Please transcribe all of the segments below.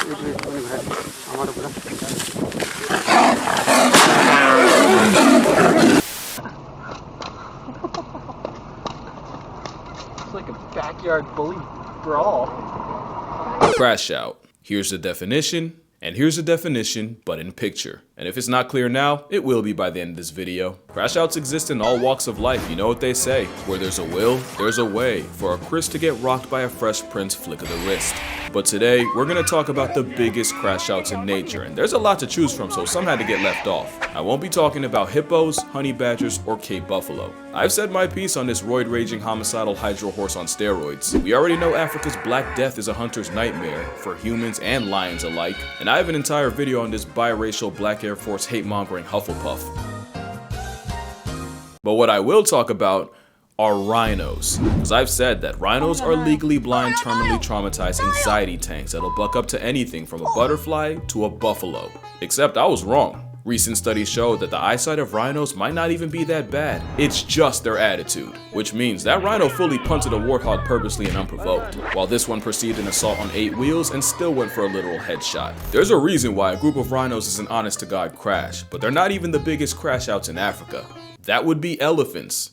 It's like a backyard bully brawl. Crash out. Here's the definition, and here's the definition, but in picture. And if it's not clear now, it will be by the end of this video. Crash outs exist in all walks of life, you know what they say. Where there's a will, there's a way. For a Chris to get rocked by a Fresh Prince flick of the wrist. But today, we're gonna talk about the biggest crash outs in nature, and there's a lot to choose from, so some had to get left off. I won't be talking about hippos, honey badgers, or Cape buffalo. I've said my piece on this roid-raging homicidal hydro horse on steroids. We already know Africa's Black Death is a hunter's nightmare, for humans and lions alike, and I have an entire video on this biracial Black Air Force hate-mongering Hufflepuff. But what I will talk about are rhinos. Because I've said that rhinos are legally blind, terminally traumatized anxiety tanks that'll buck up to anything from a butterfly to a buffalo. Except I was wrong. Recent studies show that the eyesight of rhinos might not even be that bad. It's just their attitude. Which means that rhino fully punted a warthog purposely and unprovoked, while this one perceived an assault on 8 wheels and still went for a literal headshot. There's a reason why a group of rhinos is an honest-to-God crash, but they're not even the biggest crash outs in Africa. That would be elephants.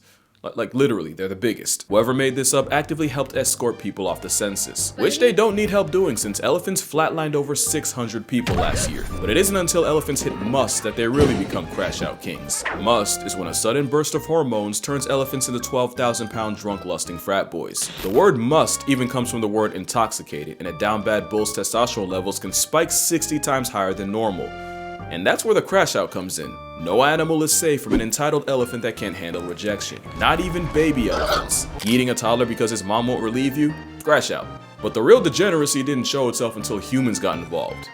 Like literally, they're the biggest. Whoever made this up actively helped escort people off the census, which they don't need help doing since elephants flatlined over 600 people last year. But it isn't until elephants hit musth that they really become crash out kings. Musth is when a sudden burst of hormones turns elephants into 12,000-pound drunk lusting frat boys. The word musth even comes from the word intoxicated, and a down bad bull's testosterone levels can spike 60 times higher than normal. And that's where the crash out comes in. No animal is safe from an entitled elephant that can't handle rejection. Not even baby elephants. Eating a toddler because his mom won't relieve you? Crash out. But the real degeneracy didn't show itself until humans got involved.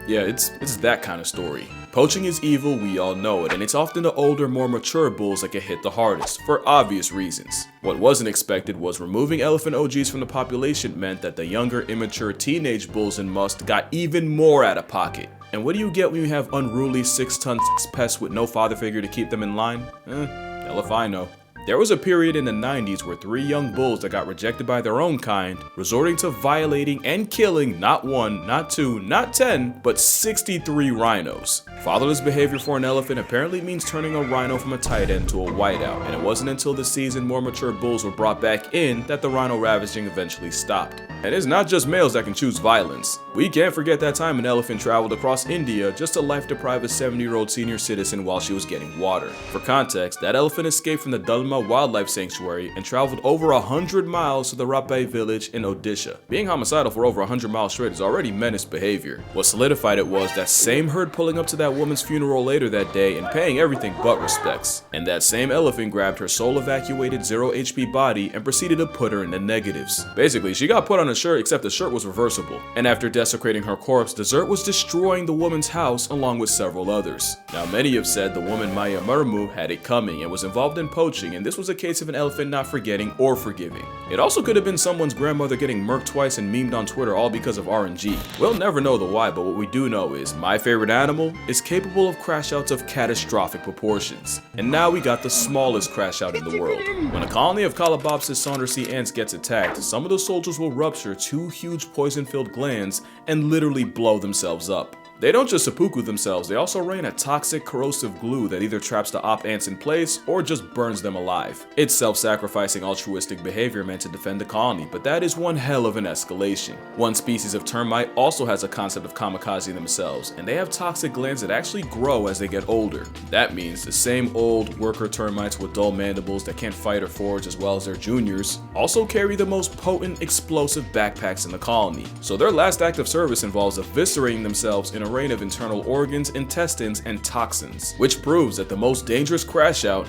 Yeah, it's that kind of story. Poaching is evil, we all know it, and it's often the older, more mature bulls that get hit the hardest, for obvious reasons. What wasn't expected was removing elephant OGs from the population meant that the younger, immature teenage bulls in musth got even more out of pocket. And what do you get when you have unruly 6-ton pests with no father figure to keep them in line? Hell if I know. There was a period in the 90s where 3 young bulls that got rejected by their own kind, resorting to violating and killing not 1, not 2, not 10, but 63 rhinos. Fatherless behavior for an elephant apparently means turning a rhino from a tight end to a whiteout, and it wasn't until the seasoned, more mature bulls were brought back in that the rhino ravaging eventually stopped. And it's not just males that can choose violence. We can't forget that time an elephant traveled across India just to life-deprive a 70-year-old senior citizen while she was getting water. For context, that elephant escaped from the Dulma Wildlife Sanctuary and traveled over 100 miles to the Ratchet village in Odisha. Being homicidal for over 100 miles straight is already menace behavior. What solidified it was that same herd pulling up to that woman's funeral later that day and paying everything but respects. And that same elephant grabbed her soul-evacuated 0 HP body and proceeded to put her in the negatives. Basically, she got put on a shirt, except the shirt was reversible. And after desecrating her corpse, Dessert was destroying the woman's house along with several others. Now, many have said the woman Maya Murmu had it coming and was involved in poaching, and this was a case of an elephant not forgetting or forgiving. It also could have been someone's grandmother getting murked twice and memed on Twitter all because of RNG. We'll never know the why, but what we do know is my favorite animal is capable of crash outs of catastrophic proportions. And now we got the smallest crash out in the world. When a colony of Calabopsis saundersea ants gets attacked, some of the soldiers will rupture 2 huge poison-filled glands and literally blow themselves up. They don't just seppuku themselves, they also rain a toxic, corrosive glue that either traps the op ants in place or just burns them alive. It's self-sacrificing altruistic behavior meant to defend the colony, but that is one hell of an escalation. One species of termite also has a concept of kamikaze themselves, and they have toxic glands that actually grow as they get older. That means the same old worker termites with dull mandibles that can't fight or forage as well as their juniors also carry the most potent explosive backpacks in the colony. So their last act of service involves eviscerating themselves in a rain of internal organs, intestines, and toxins, which proves that the most dangerous crash out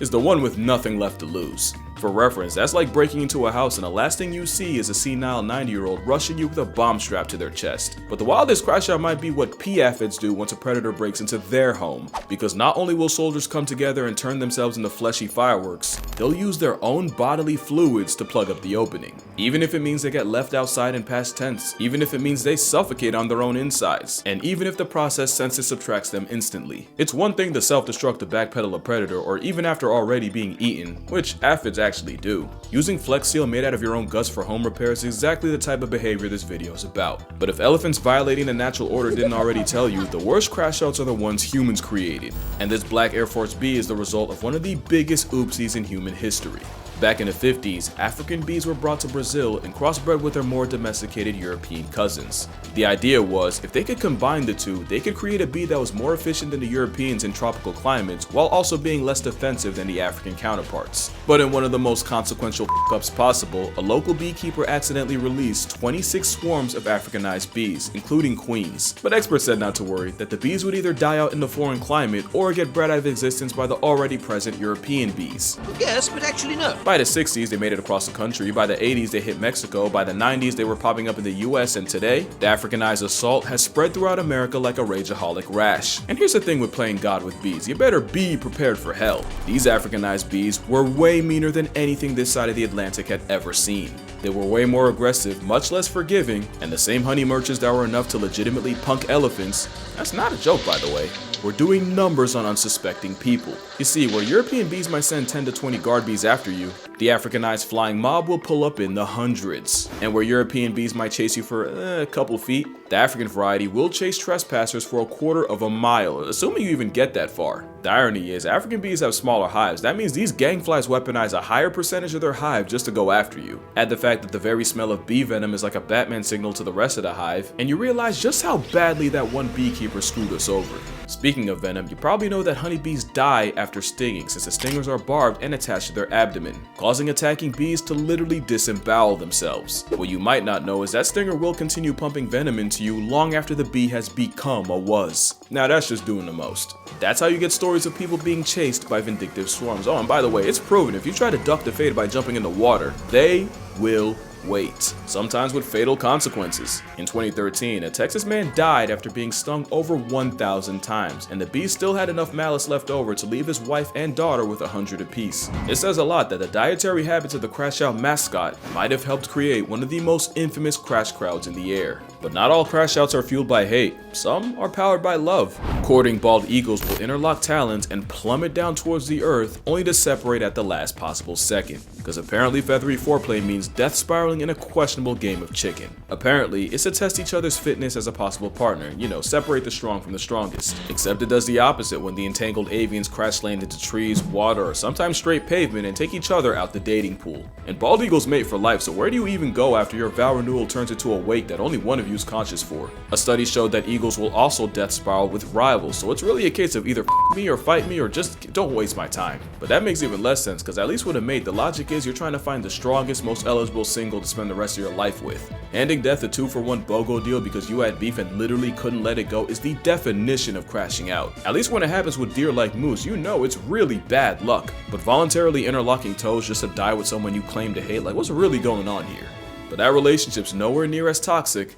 is the one with nothing left to lose. For reference, that's like breaking into a house and the last thing you see is a senile 90-year-old rushing you with a bomb strapped to their chest. But the wildest crash out might be what P-aphids do once a predator breaks into their home, because not only will soldiers come together and turn themselves into fleshy fireworks, they'll use their own bodily fluids to plug up the opening. Even if it means they get left outside in past tense, even if it means they suffocate on their own insides, and even if the process senses subtracts them instantly. It's one thing to self-destruct to backpedal a predator or even after already being eaten, which aphids actually do. Using Flex Seal made out of your own guts for home repair is exactly the type of behavior this video is about. But if elephants violating the natural order didn't already tell you, the worst crash outs are the ones humans created. And this black Air Force B is the result of one of the biggest oopsies in human history. Back in the 50s, African bees were brought to Brazil and crossbred with their more domesticated European cousins. The idea was, if they could combine the two, they could create a bee that was more efficient than the Europeans in tropical climates, while also being less defensive than the African counterparts. But in one of the most consequential f***ups possible, a local beekeeper accidentally released 26 swarms of Africanized bees, including queens. But experts said not to worry, that the bees would either die out in the foreign climate or get bred out of existence by the already present European bees. Yes, but actually no. By the 60s, they made it across the country. By the 80s, they hit Mexico. By the 90s, they were popping up in the US. And today, the Africanized assault has spread throughout America like a rageaholic rash. And here's the thing with playing God with bees. You better be prepared for hell. These Africanized bees were way meaner than anything this side of the Atlantic had ever seen. They were way more aggressive, much less forgiving, and the same honey merchants that were enough to legitimately punk elephants, that's not a joke by the way, were doing numbers on unsuspecting people. You see, where European bees might send 10 to 20 guard bees after you, the Africanized flying mob will pull up in the hundreds. And where European bees might chase you for a couple feet, the African variety will chase trespassers for a quarter of a mile, assuming you even get that far. The irony is, African bees have smaller hives. That means these gangflies weaponize a higher percentage of their hive just to go after you. Add the fact that the very smell of bee venom is like a Batman signal to the rest of the hive, and you realize just how badly that one beekeeper screwed us over. Speaking of venom, you probably know that honeybees die after stinging, since the stingers are barbed and attached to their abdomen, causing attacking bees to literally disembowel themselves. What you might not know is that stinger will continue pumping venom into you long after the bee has become a was. Now that's just doing the most. That's how you get stories of people being chased by vindictive swarms. Oh, and by the way, it's proven if you try to duck the fate by jumping in the water, they will wait, sometimes with fatal consequences. In 2013, a Texas man died after being stung over 1,000 times, and the bee still had enough malice left over to leave his wife and daughter with 100 apiece. It says a lot that the dietary habits of the crash out mascot might have helped create one of the most infamous crash crowds in the air. But not all crash outs are fueled by hate, some are powered by love. Courting bald eagles will interlock talons and plummet down towards the earth, only to separate at the last possible second. Because apparently feathery foreplay means death spiraling in a questionable game of chicken. Apparently, it's to test each other's fitness as a possible partner, you know, separate the strong from the strongest. Except it does the opposite when the entangled avians crash land into trees, water, or sometimes straight pavement and take each other out the dating pool. And bald eagles mate for life, so where do you even go after your vow renewal turns into a wake that only one of you is conscious for? A study showed that eagles will also death spiral with rivals, so it's really a case of either f me or fight me or just don't waste my time. But that makes even less sense, because at least with a mate, the logic is you're trying to find the strongest, most eligible single to spend the rest of your life with. Handing death a 2-for-1 BOGO deal because you had beef and literally couldn't let it go is the definition of crashing out. At least when it happens with deer like moose, you know it's really bad luck. But voluntarily interlocking toes just to die with someone you claim to hate, like what's really going on here? But that relationship's nowhere near as toxic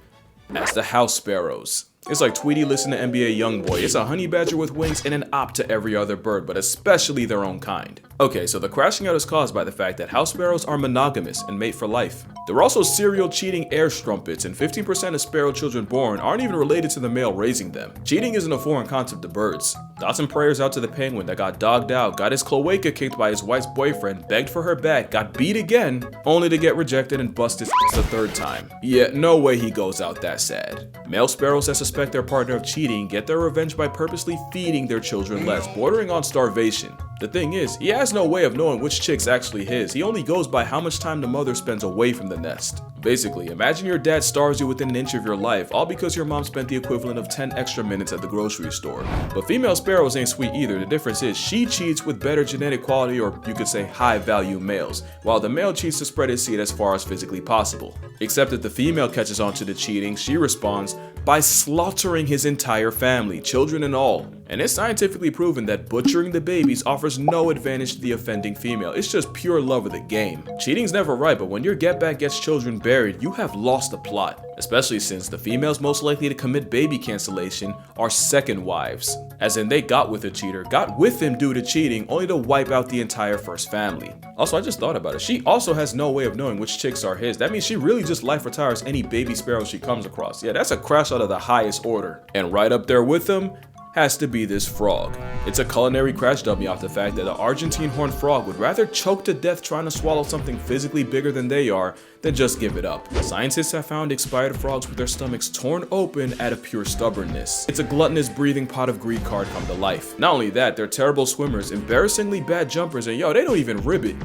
as the house sparrows. It's like Tweety listening to NBA Youngboy. It's a honey badger with wings and an op to every other bird, but especially their own kind. Okay, so the crashing out is caused by the fact that house sparrows are monogamous and mate for life. They're also serial cheating air strumpets, and 15% of sparrow children born aren't even related to the male raising them. Cheating isn't a foreign concept to birds. Thoughts and prayers out to the penguin that got dogged out, got his cloaca kicked by his wife's boyfriend, begged for her back, got beat again, only to get rejected and bust his a third time. Yeah, no way he goes out that sad. Male sparrows that suspect their partner of cheating get their revenge by purposely feeding their children less, bordering on starvation. The thing is, he has no way of knowing which chick's actually his. He only goes by how much time the mother spends away from the nest. Basically, imagine your dad starves you within an inch of your life, all because your mom spent the equivalent of 10 extra minutes at the grocery store. But female sparrows ain't sweet either. The difference is she cheats with better genetic quality, or you could say high value males, while the male cheats to spread his seed as far as physically possible. Except that the female catches on to the cheating, she responds by slaughtering his entire family, children and all. And it's scientifically proven that butchering the babies offers no advantage to the offending female. It's just pure love of the game. Cheating's never right, but when your get back gets children buried, you have lost the plot. Especially since the females most likely to commit baby cancellation are second wives. As in, they got with a cheater, got with him due to cheating, only to wipe out the entire first family. Also, I just thought about it. She also has no way of knowing which chicks are his. That means she really just life retires any baby sparrow she comes across. Yeah, that's a crash out of the highest order. And right up there with them, has to be this frog. It's a culinary crash dummy off the fact that the Argentine horned frog would rather choke to death trying to swallow something physically bigger than they are than just give it up. Scientists have found expired frogs with their stomachs torn open out of pure stubbornness. It's a gluttonous breathing pot of greed card come to life. Not only that, they're terrible swimmers, embarrassingly bad jumpers, and yo, they don't even ribbit.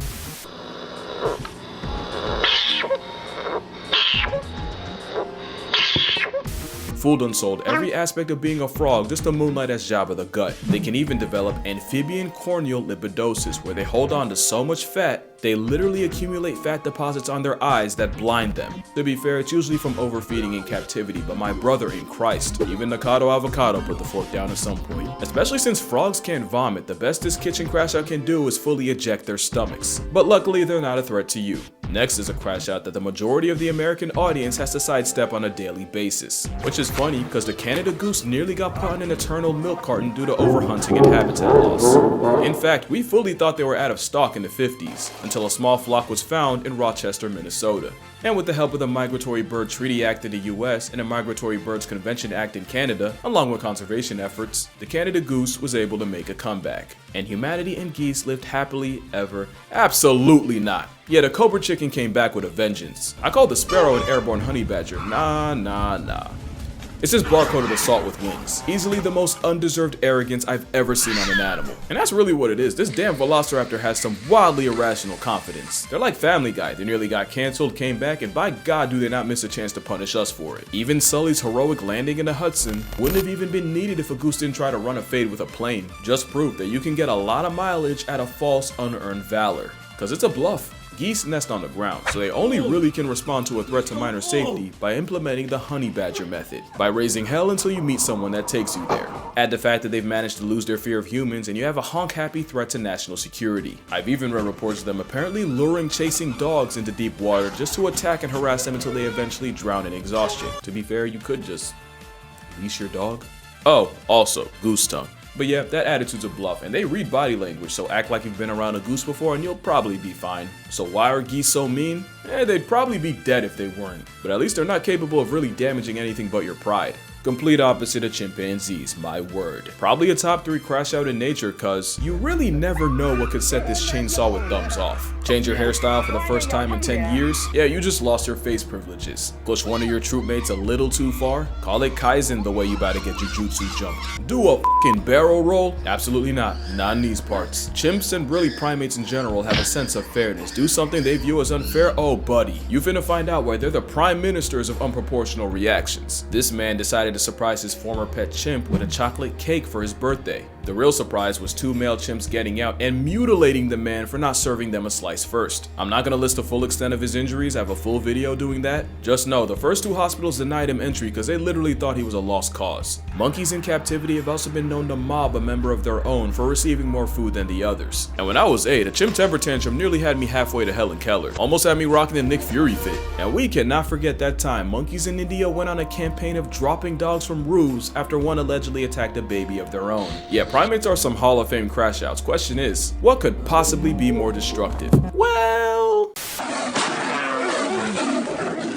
Fool done sold every aspect of being a frog just to moonlight as Jabba the Gut. They can even develop amphibian corneal lipidosis, where they hold on to so much fat they literally accumulate fat deposits on their eyes that blind them. To be fair, it's usually from overfeeding in captivity, but my brother in Christ, even Nakado Avocado put the fork down at some point. Especially since frogs can't vomit, the best this kitchen crash out can do is fully eject their stomachs. But luckily, they're not a threat to you. Next is a crash out that the majority of the American audience has to sidestep on a daily basis. Which is funny, because the Canada goose nearly got put on an eternal milk carton due to overhunting and habitat loss. In fact, we fully thought they were out of stock in the 50s, until a small flock was found in Rochester, Minnesota. And with the help of the Migratory Bird Treaty Act in the US and the Migratory Birds Convention Act in Canada, along with conservation efforts, the Canada goose was able to make a comeback. And humanity and geese lived happily ever. Absolutely not. Yet a cobra chicken came back with a vengeance. I called the sparrow an airborne honey badger. Nah. It's this barcoded assault with wings. Easily the most undeserved arrogance I've ever seen on an animal. And that's really what it is. This damn velociraptor has some wildly irrational confidence. They're like Family Guy. They nearly got canceled, came back, and by God do they not miss a chance to punish us for it. Even Sully's heroic landing in the Hudson wouldn't have even been needed if a goose didn't try to run a fade with a plane. Just proof that you can get a lot of mileage out of false unearned valor. Cause it's a bluff. Geese nest on the ground, so they only really can respond to a threat to minor safety by implementing the honey badger method, by raising hell until you meet someone that takes you there. Add the fact that they've managed to lose their fear of humans and you have a honk-happy threat to national security. I've even read reports of them apparently luring chasing dogs into deep water just to attack and harass them until they eventually drown in exhaustion. To be fair, you could just leash your dog. Oh, also, goose tongue. But yeah, that attitude's a bluff, and they read body language, so act like you've been around a goose before and you'll probably be fine. So why are geese so mean? They'd probably be dead if they weren't, but at least they're not capable of really damaging anything but your pride. Complete opposite of chimpanzees, my word. Probably a top 3 crash out in nature, cause you really never know what could set this chainsaw with thumbs off. Change your hairstyle for the first time in 10 years? Yeah, you just lost your face privileges. Push one of your troop mates a little too far? Call it Kaizen the way you about to get your jutsu jumped. Do a fucking barrel roll? Absolutely not. Not in these parts. Chimps and really primates in general have a sense of fairness. Do something they view as unfair? Oh buddy, you finna find out why they're the prime ministers of unproportional reactions. This man decided to surprise his former pet chimp with a chocolate cake for his birthday. The real surprise was 2 male chimps getting out and mutilating the man for not serving them a slice first. I'm not gonna list the full extent of his injuries, I have a full video doing that. Just know, the first 2 hospitals denied him entry because they literally thought he was a lost cause. Monkeys in captivity have also been known to mob a member of their own for receiving more food than the others. And when I was 8, a chimp temper tantrum nearly had me halfway to Helen Keller. Almost had me rocking the Nick Fury fit. And we cannot forget that time monkeys in India went on a campaign of dropping dogs from roofs after one allegedly attacked a baby of their own. Yeah, primates are some Hall of Fame crash outs. Question is, what could possibly be more destructive? Well,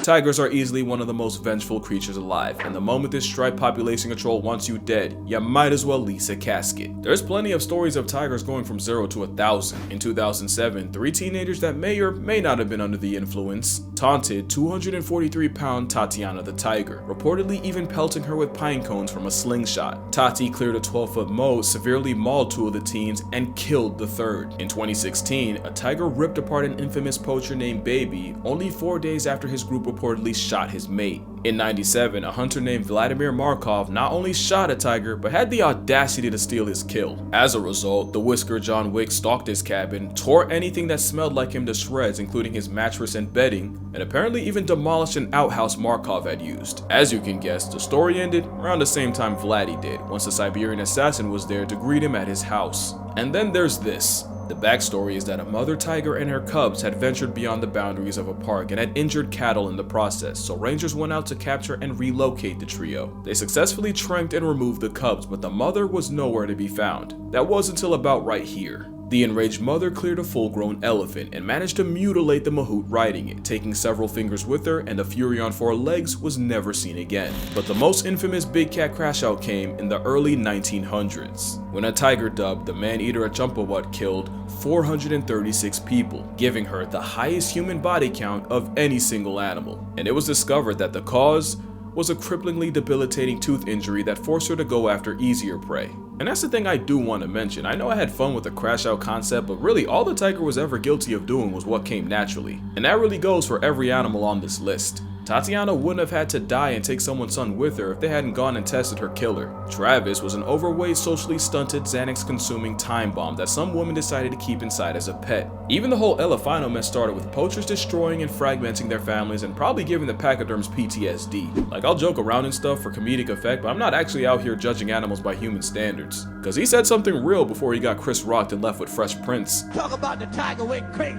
tigers are easily one of the most vengeful creatures alive, and the moment this striped population control wants you dead, you might as well lease a casket. There's plenty of stories of tigers going from 0 to 1,000. In 2007, 3 teenagers that may or may not have been under the influence taunted 243-pound Tatiana the tiger, reportedly even pelting her with pine cones from a slingshot. Tati cleared a 12-foot moat, severely mauled 2 of the teens, and killed the 3rd. In 2016, a tiger ripped apart an infamous poacher named Baby only 4 days after his group reportedly shot his mate. In 97, a hunter named Vladimir Markov not only shot a tiger, but had the audacity to steal his kill. As a result, the Whisker John Wick stalked his cabin, tore anything that smelled like him to shreds, including his mattress and bedding, and apparently even demolished an outhouse Markov had used. As you can guess, the story ended around the same time Vladdy did, once the Siberian assassin was there to greet him at his house. And then there's this. The backstory is that a mother tiger and her cubs had ventured beyond the boundaries of a park and had injured cattle in the process, so rangers went out to capture and relocate the trio. They successfully tranked and removed the cubs, but the mother was nowhere to be found. That was until about right here. The enraged mother cleared a full-grown elephant and managed to mutilate the mahout riding it, taking several fingers with her, and the fury on 4 legs was never seen again. But the most infamous big cat crashout came in the early 1900s, when a tiger dubbed the man-eater Achumpawat killed 436 people, giving her the highest human body count of any single animal. And it was discovered that the cause was a cripplingly debilitating tooth injury that forced her to go after easier prey. And that's the thing I do want to mention. I know I had fun with the crash out concept, but really all the tiger was ever guilty of doing was what came naturally. And that really goes for every animal on this list. Tatiana wouldn't have had to die and take someone's son with her if they hadn't gone and tested her killer. Travis was an overweight, socially stunted, Xanax-consuming time bomb that some woman decided to keep inside as a pet. Even the whole Elefino mess started with poachers destroying and fragmenting their families and probably giving the pachyderms PTSD. Like, I'll joke around and stuff for comedic effect, but I'm not actually out here judging animals by human standards. Cause he said something real before he got Chris rocked and left with Fresh Prince. Talk about the tiger went crazy.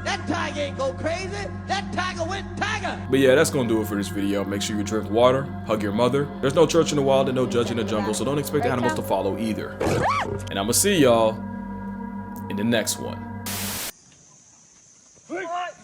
That tiger ain't go crazy. That tiger went tiger. But yeah, that's gonna do it for this video. Make sure you drink water, hug your mother. There's no church in the wild and no judge in the jungle, so don't expect animals to follow either. And I'ma see y'all in the next one. What?